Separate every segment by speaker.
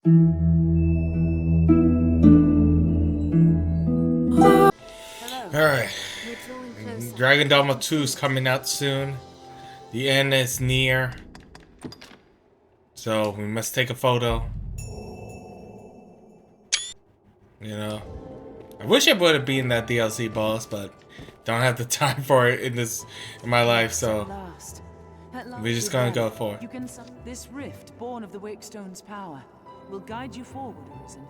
Speaker 1: Alright. Dragon Dogma 2 is coming out soon. The end is near. So we must take a photo. You know. I wish I would have been that DLC boss, but don't have the time for it in my life, so we're just gonna go for it.
Speaker 2: This rift, born of the Wakestone's power, will guide you forward, Arisen.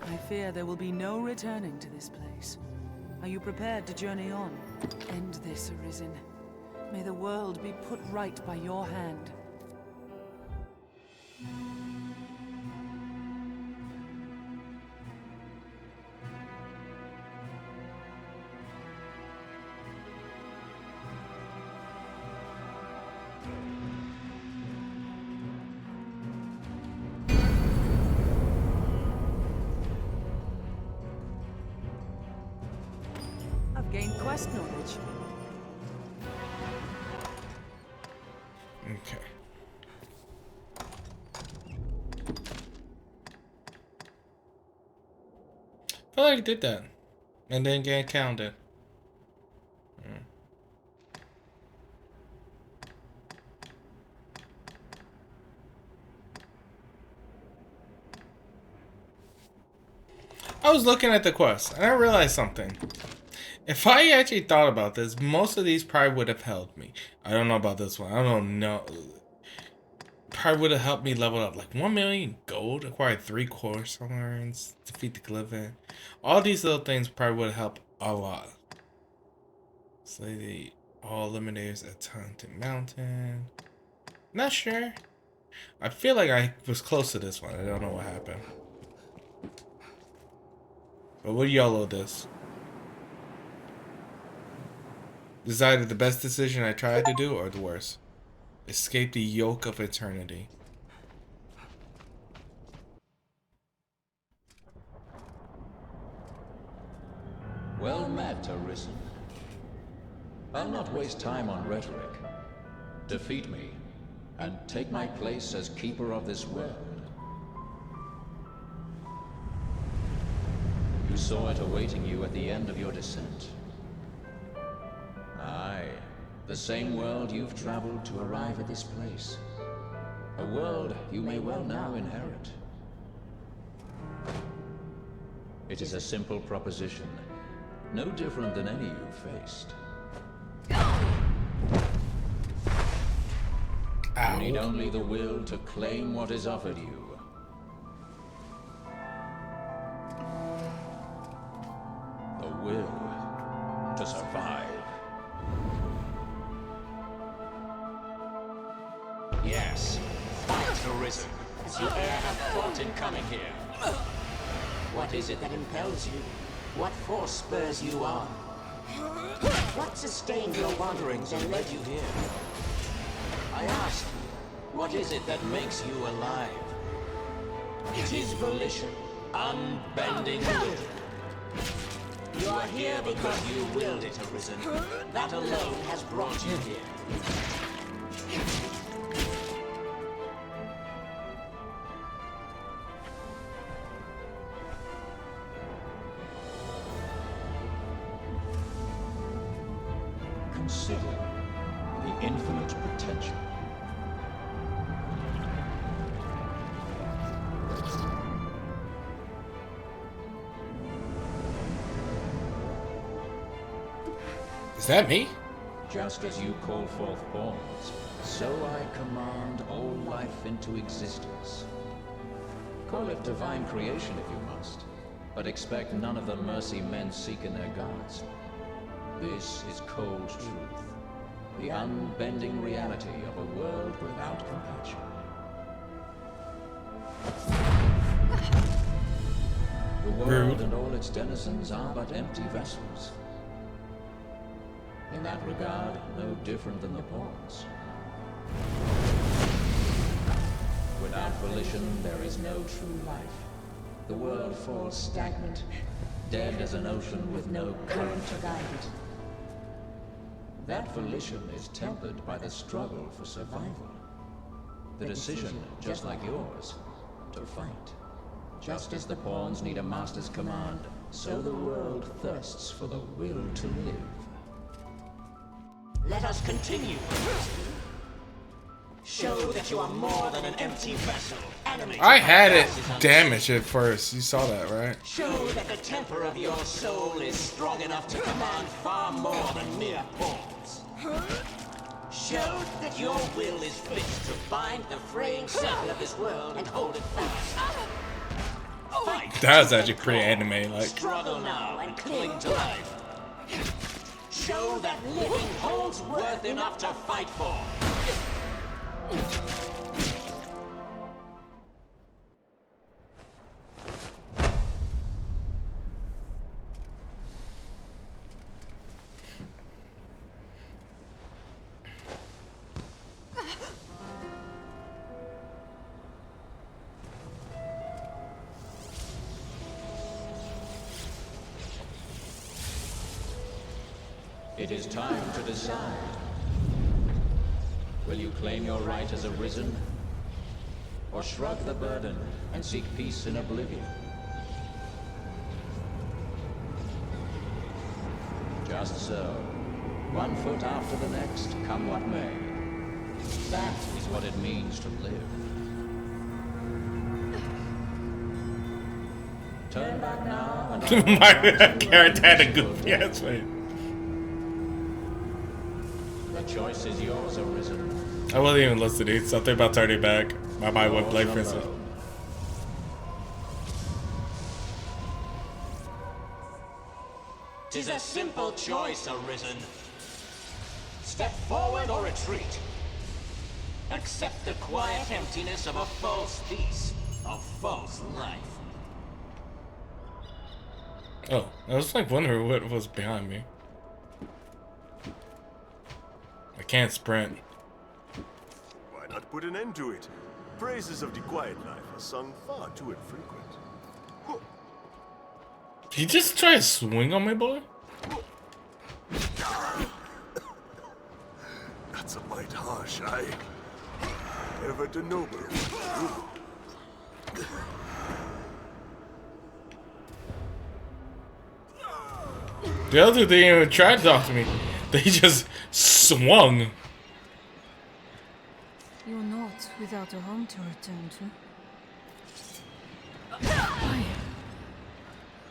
Speaker 2: I fear there will be no returning to this place. Are you prepared to journey on? End this, Arisen. May the world be put right by your hand. I've gained quest knowledge.
Speaker 1: Okay. I feel like I did that. And then get counted. I was looking at the quest and I realized something. If I actually thought about this, most of these probably would have helped me. I don't know about this one. I don't know. Probably would have helped me level up. Like 1 million gold, acquire 3 core summons, defeat the Glyphin. All these little things probably would have helped a lot. Slay the all eliminators at Taunted Mountain. Not sure. I feel like I was close to this one. I don't know what happened. But what do y'all load this? Is either the best decision I tried to do or the worst. Escape the yoke of eternity.
Speaker 3: Well met, Arisen. I'll not waste time on rhetoric. Defeat me, and take my place as keeper of this world. You saw it awaiting you at the end of your descent. Aye, the same world you've traveled to arrive at this place. A world you may well now inherit. It is a simple proposition, no different than any you've faced. You need only the will to claim what is offered you. The will to survive. Yes, fight, Arisen. You have thought in coming here.
Speaker 4: What is it that impels you? What force spurs you on? What sustained your wanderings and led you here?
Speaker 3: I asked you, what is it that makes you alive? It is volition, unbending will. You are here because you willed it, Arisen. That alone has brought you here. Consider the infinite potential.
Speaker 1: Is that me?
Speaker 3: Just as you call forth forms, so I command all life into existence. Call it divine creation if you must, but expect none of the mercy men seek in their gods. This is cold truth, the unbending reality of a world without compassion. The world and all its denizens are but empty vessels. In that regard, no different than the pawns. Without volition, there is no true life. The world falls stagnant, dead as an ocean with no current to guide it. That volition is tempered by the struggle for survival. The decision, just like yours, to fight. Just as the pawns need a master's command, so the world thirsts for the will to live.
Speaker 4: Let us continue. Show that you are more than an empty vessel.
Speaker 1: I had it damaged at first. You saw that, right?
Speaker 4: Show that the temper of your soul is strong enough to command far more than mere pawns. Show that your will is fit to bind the fraying circle of this world and hold it fast. Fight.
Speaker 1: That was actually pretty anime, like.
Speaker 4: Struggle now and cling to life. Show that living holds worth enough to fight for.
Speaker 3: It is time to decide. Will you claim your right as Arisen? Or shrug the burden and seek peace in oblivion? Just so. One foot after the next, come what may. That is what it means to live. Turn back now and
Speaker 1: My character had a goofy ass face.
Speaker 3: the choice is yours, Arisen.
Speaker 1: I wasn't even listening. Something about turning back. My mind went blank for a second.
Speaker 4: Tis a simple choice, Arisen. Step forward or retreat. Accept the quiet emptiness of a false peace, a false life.
Speaker 1: Oh, I was like wondering what was behind me. I can't sprint.
Speaker 5: Why not put an end to it? Praises of the quiet life are sung far too infrequent.
Speaker 1: He just tried to swing on me, boy?
Speaker 5: That's a mite harsh, aye. Ever the noble.
Speaker 1: The other two didn't even try to talk to me. They just swung.
Speaker 6: You're not without a home to return to. Why?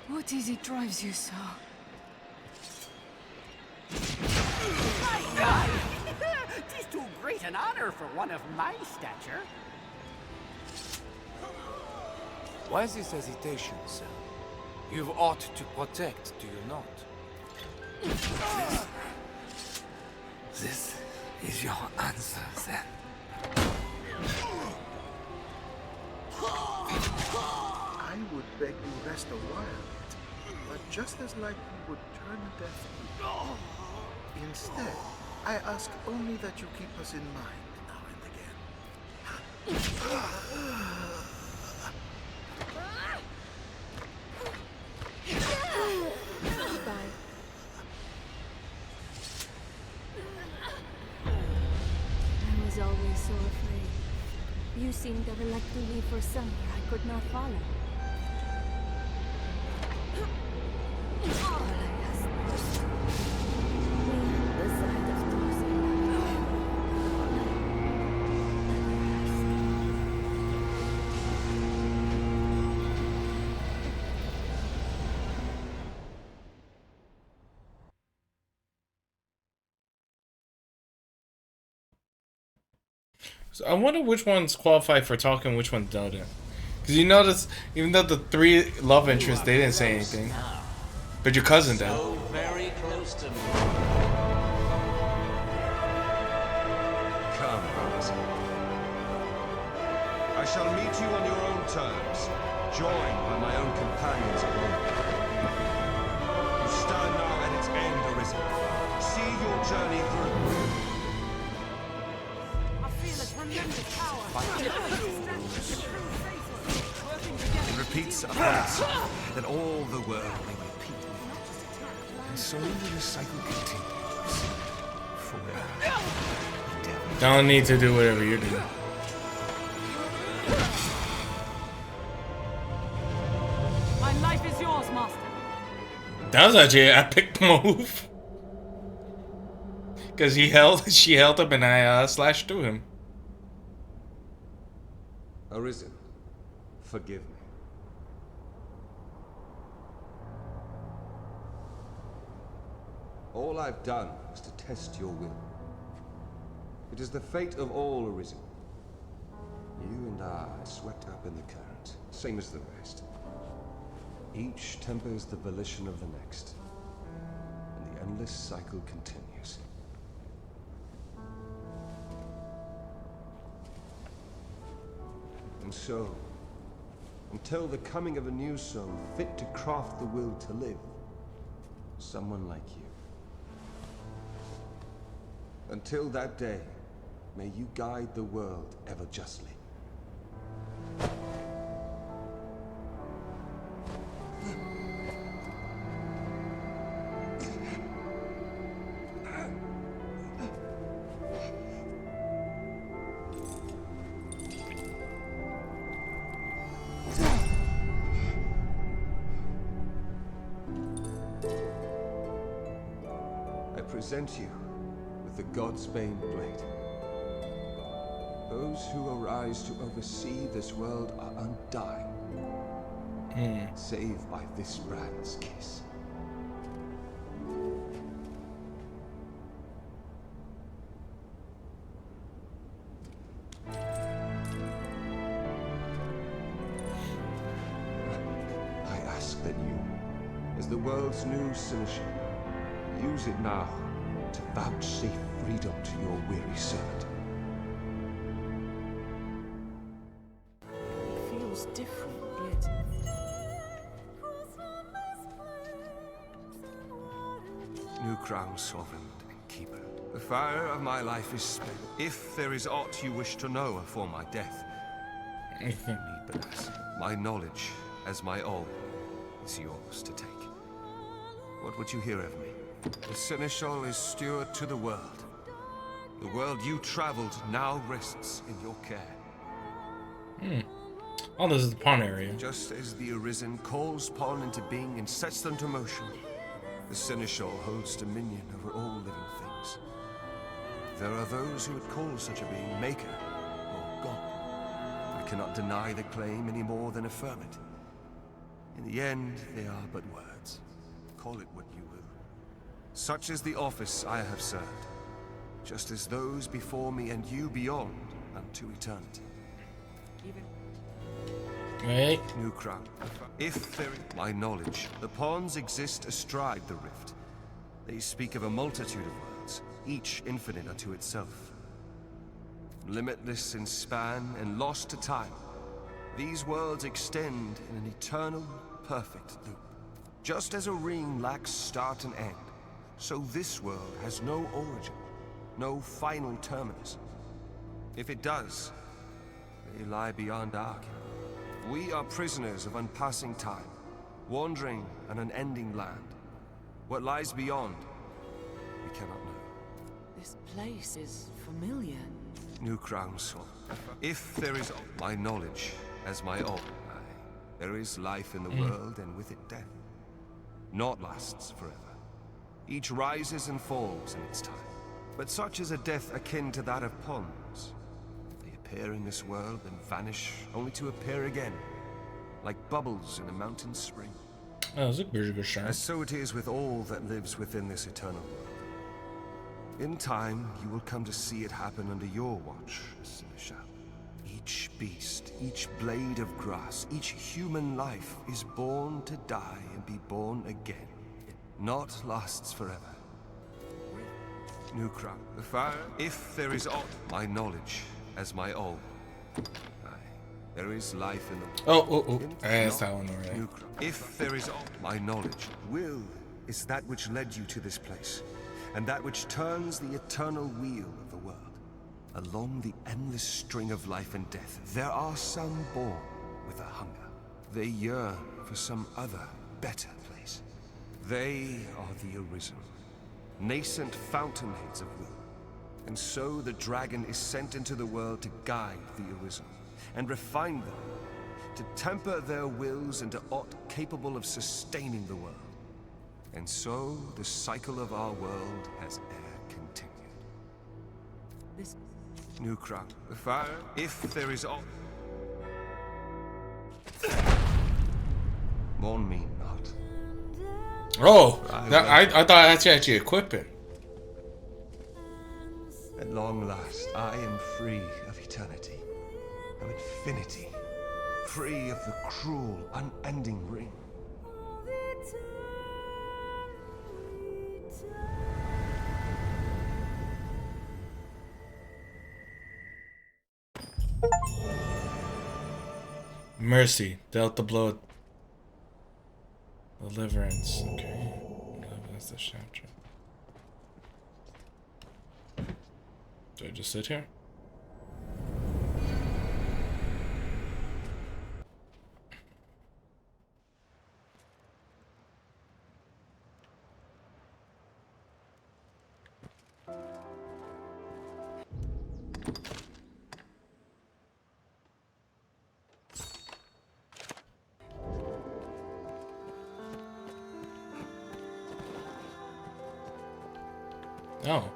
Speaker 6: What is it drives you so?
Speaker 7: Tis too great an honor for one of my stature.
Speaker 8: Why this hesitation, sir? You've ought to protect, do you not? This is your answer, then.
Speaker 9: I would beg you rest a while, but just as like you would turn a deaf ear. Instead, I ask only that you keep us in mind now and again.
Speaker 6: I was always so afraid. You seemed ever like to leave for somewhere I could not follow. All I asked was to be at the side of those I loved.
Speaker 1: So I wonder which ones qualify for talking, which ones don't. Because you notice, even though the three love interests, they didn't say anything. But your cousin did.
Speaker 4: So very close to me.
Speaker 10: Come, Arisen. I shall meet you on your own terms, joined by my own companions of war. You stand now at its end, Arisen. See your journey through.
Speaker 7: I feel a tremendous power.
Speaker 10: Repeats upwards, that all the world may repeat. And so the cycle continues. Forever.
Speaker 1: Don't need to do whatever you're doing.
Speaker 2: My life is yours, Master.
Speaker 1: That was actually an epic move. Because she held him and I slashed through him.
Speaker 10: Arisen, forgive me. All I've done was to test your will. It is the fate of all Arisen. You and I are swept up in the current, same as the rest. Each tempers the volition of the next, and the endless cycle continues. And so, until the coming of a new soul fit to craft the will to live, someone like you. Until that day, may you guide the world ever justly. I present you with the Godsbane blade. Those who arise to oversee this world are undying, save by this brand's kiss. I ask that you, as the world's new seneschal, use it now to vouchsafe freedom to your weary servant.
Speaker 2: It feels different, yet
Speaker 10: New crown, sovereign and keeper. The fire of my life is spent. If there is aught you wish to know afore my death, need but ask. My knowledge, as my all, is yours to take. What would you hear of me? The Seneschal is steward to the world. The world you traveled now rests in your care.
Speaker 1: Oh, this is the pawn area.
Speaker 10: Just as the Arisen calls pawn into being and sets them to motion, the Seneschal holds dominion over all living things. There are those who would call such a being Maker or God. I cannot deny the claim any more than affirm it. In the end, they are but words. Call it what you will. Such is the office I have served, just as those before me and you beyond unto eternity.
Speaker 1: Wait.
Speaker 10: New crown. If there is my knowledge, the pawns exist astride the rift. They speak of a multitude of worlds, each infinite unto itself. Limitless in span and lost to time, these worlds extend in an eternal, perfect loop. Just as a ring lacks start and end, so this world has no origin, no final terminus. If it does, they lie beyond our ken. We are prisoners of unpassing time, wandering an unending land. What lies beyond, we cannot know.
Speaker 2: this place is familiar.
Speaker 10: New crown soul. If there is my knowledge as my own, there is life in the world and with it death. Naught lasts forever. Each rises and falls in its time. But such is a death akin to that of pawns. They appear in this world and vanish, only to appear again, like bubbles in a mountain spring.
Speaker 1: Oh, that's a pretty good shot.
Speaker 10: As so it is with all that lives within this eternal world. In time, you will come to see it happen under your watch, Seneschal. Each beast, each blade of grass, each human life is born to die and be born again. Naught lasts forever. New crown. The fire. If there is aught, my knowledge as my all. There is life in the.
Speaker 1: Oh. That's that one already.
Speaker 10: New crown. If there is aught, my knowledge. Will is that which led you to this place, and that which turns the eternal wheel of the world. Along the endless string of life and death, there are some born with a hunger. They yearn for some other, better place. They are the Arisen, nascent fountainheads of will. And so the dragon is sent into the world to guide the Arisen, and refine them, to temper their wills into aught capable of sustaining the world. And so, the cycle of our world has e'er continued.
Speaker 2: This
Speaker 10: New crown, the fire, if there is aught. Mourn me not.
Speaker 1: Oh, I thought I had to actually equip it.
Speaker 10: At long last, I am free of eternity, of infinity, free of the cruel, unending ring.
Speaker 1: Mercy, dealt the blow. Deliverance. Okay. That's the chapter. Do I just sit here? Oh.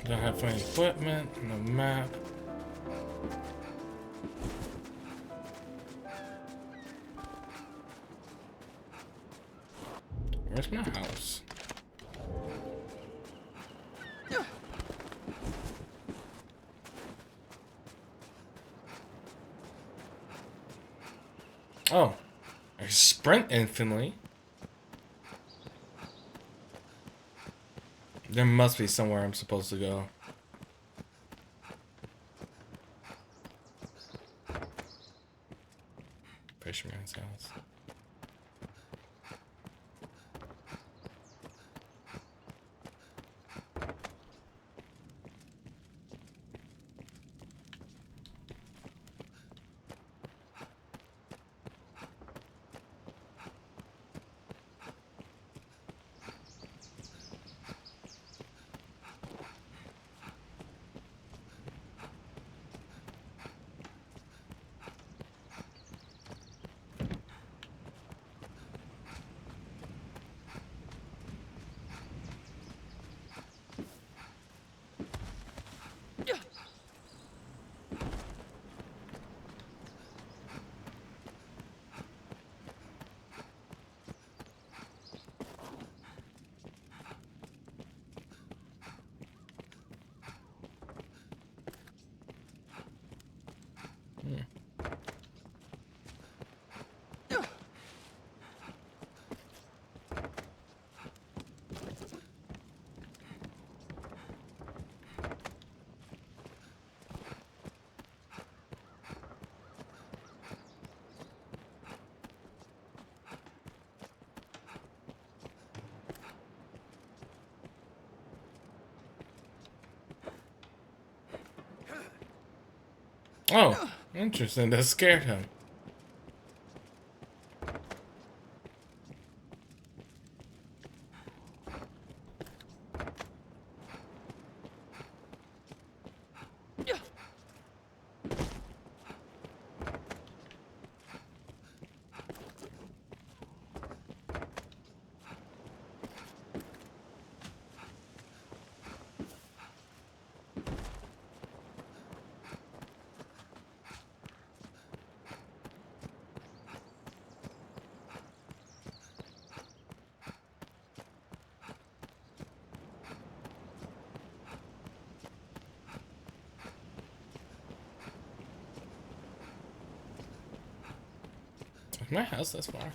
Speaker 1: Don't have any equipment, no map. Where's my house? Oh, I sprint infinitely. There must be somewhere I'm supposed to go. Fisherman's house. Oh, interesting. That scared him. My house this far.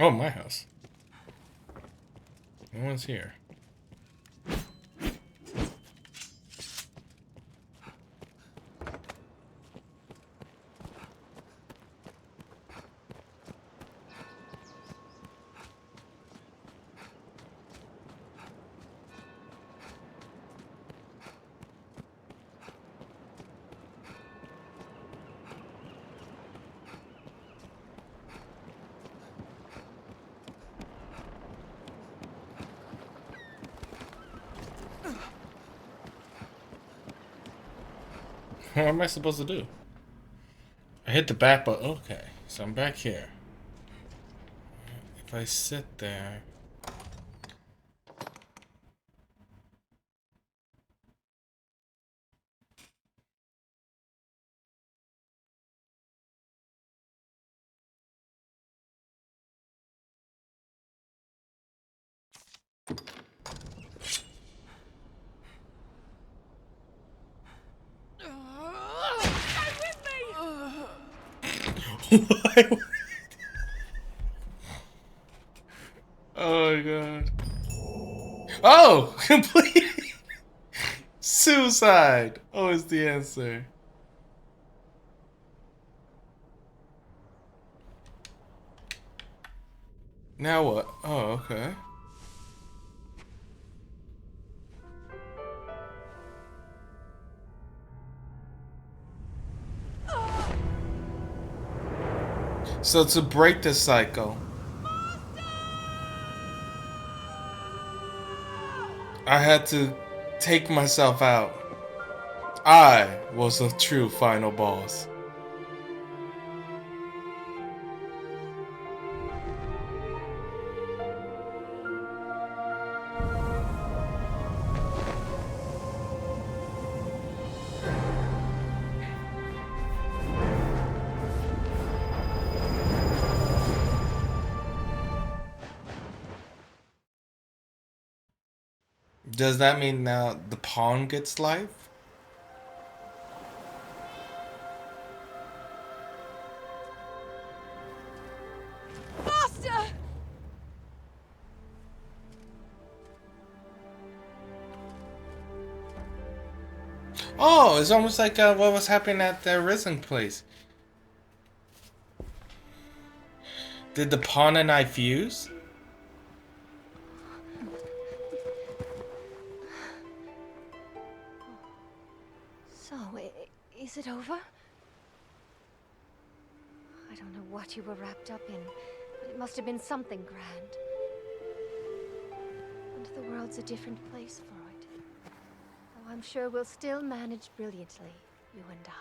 Speaker 1: Oh, my house. No one's here. What am I supposed to do? I hit the back button. Okay, so I'm back here. If I sit there... Why? Oh my god. Oh! Complete! Suicide! Oh, is the answer. Now what? Oh, okay. So to break the cycle, I had to take myself out. I was the true final boss. Does that mean now the pawn gets life?
Speaker 6: Master!
Speaker 1: Oh, it's almost like what was happening at the Arisen place. Did the pawn and I fuse?
Speaker 6: So, is it over? I don't know what you were wrapped up in, but it must have been something grand. And the world's a different place for it. Though I'm sure we'll still manage brilliantly, you and I.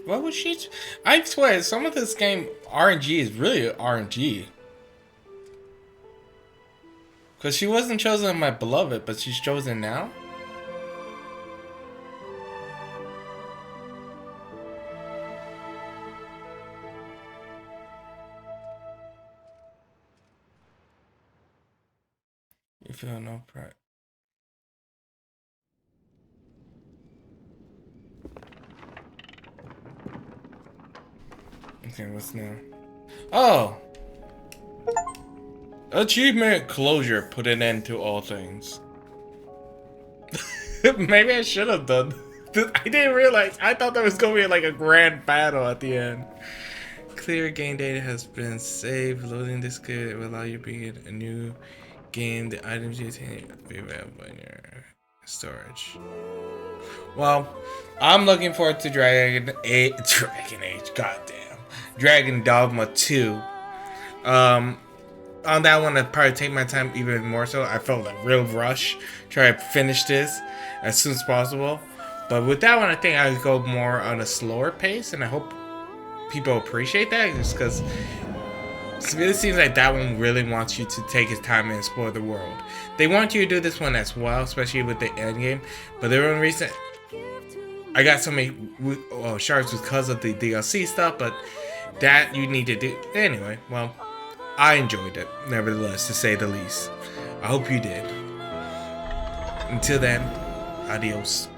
Speaker 1: What was she? I swear, some of this game RNG is really RNG. Because she wasn't chosen my beloved, but she's chosen now? You feel no pride. Okay, what's now? Oh! Achievement closure, put an end to all things. Maybe I should have done. I didn't realize. I thought there was going to be like a grand battle at the end. Clear game data has been saved. Loading this could allow you to begin a new game. The items you take will be available in your storage. Well, I'm looking forward to Dragon Age. Goddamn. Dragon Dogma 2. On that one, I'd probably take my time even more so. I felt a real rush. Try to finish this as soon as possible. But with that one, I think I would go more on a slower pace. And I hope people appreciate that. Just because it really seems like that one really wants you to take his time and explore the world. They want you to do this one as well, especially with the end game. But the only reason I got so many shards because of the DLC stuff. But that you need to do. Anyway, well, I enjoyed it, nevertheless, to say the least. I hope you did. Until then, adios.